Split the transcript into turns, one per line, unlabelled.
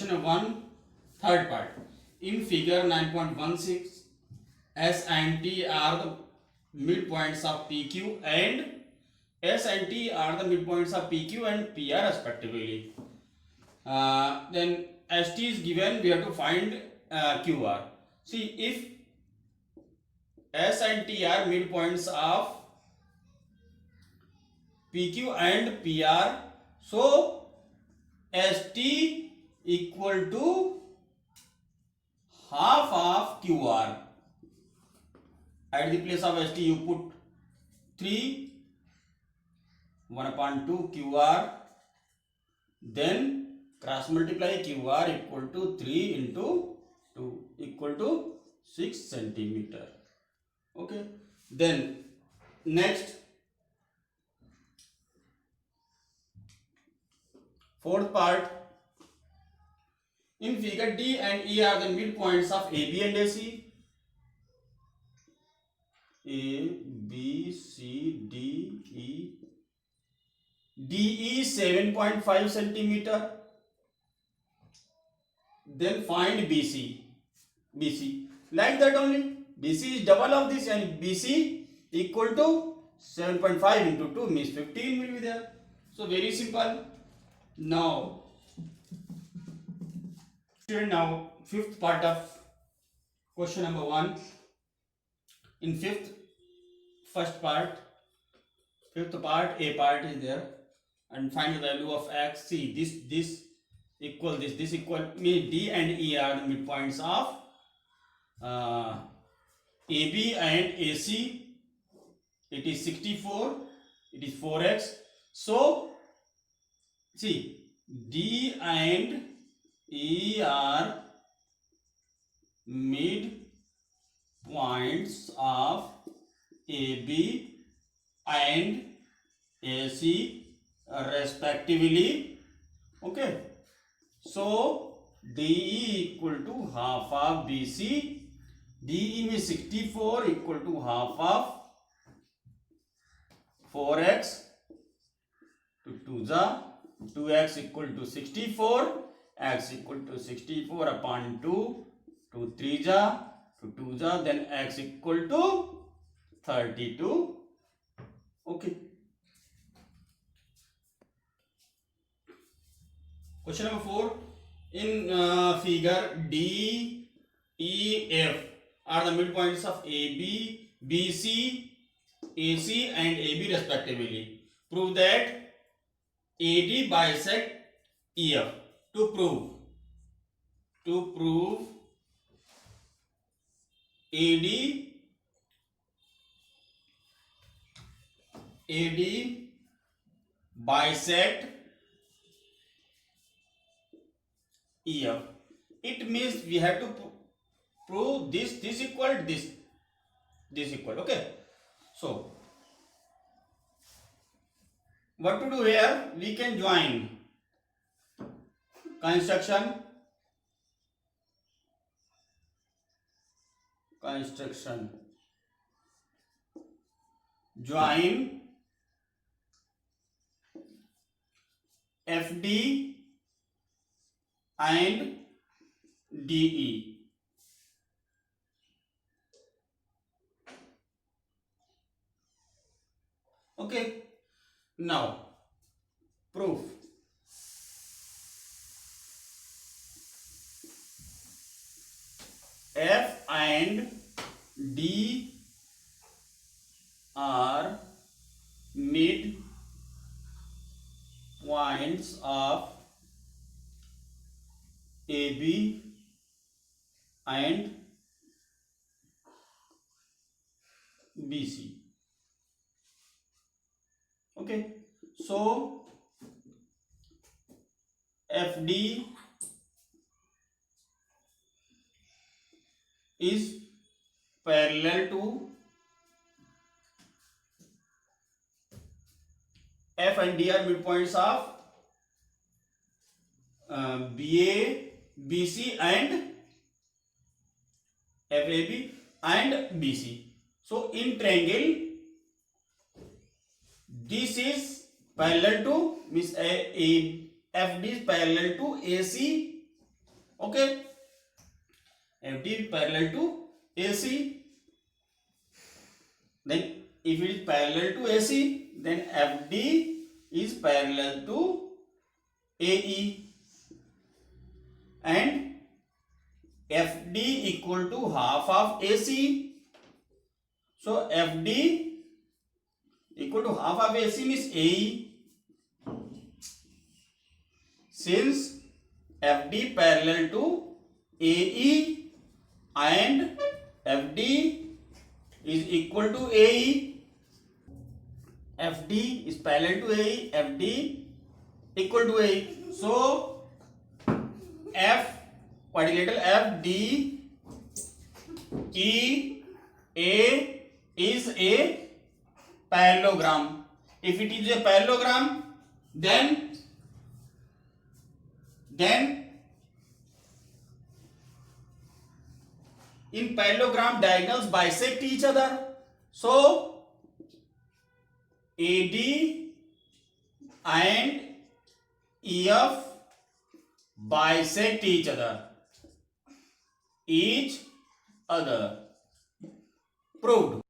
question number 1, third part. In figure 9.16, S and T are the midpoints of PQ and S and T are the midpoints of PQ and PR respectively. Then ST is given, we have to find QR. See, if S and T are midpoints of PQ and PR, so ST equal to half of QR. At the place of ST you put 3, 1/2 QR, then cross multiply QR equal to 3 into 2 equal to 6 centimeter. Okay, then next, fourth part. In figure, D and E are the midpoints of AB and AC. A, B, C, D, E. DE 7.5 centimeter. Then find BC. BC. Like that only. BC is double of this and BC equal to 7.5 into 2 means 15 will be there. So very simple. Now fifth part of question number 1. In first part, fifth part, A part is there, and find the value of x. See, this equal this equal means D and E are the midpoints of AB and AC. It is 64. It is 4x. So see, D and E are midpoints of AB and AC respectively. Okay, so DE equal to half of BC. DE means 64 equal to half of 4x to 2x equal to 64, x equal to 64 upon 2 to 3 to 2 then x equal to 32. Okay. Question number 4. In figure, D, E, F are the midpoints of AB, BC, AC and AB respectively. Prove that AD bisect EF. To prove AD bisect EF. It means we have to prove this equal this equal. Okay, so what to do here? We can join construction join FD and DE. Okay, now proof. F and D are midpoints of AB and BC. Okay, so FD is parallel to F and D are midpoints of BA, BC and FAB and BC. So in triangle, this is parallel to means FD is parallel to AC Okay, FD is parallel to AC. Then if it is parallel to AC, then FD is parallel to AE, and FD equal to half of AC. So FD equal to half of AC means AE. Since FD parallel to AE and FD is equal to AE, FD is parallel to AE, FD equal to AE. So F, quadrilateral FD EA is a parallelogram. If it is a parallelogram, then in parallelogram diagonals bisect each other. So AD and EF bisect each other. Proved.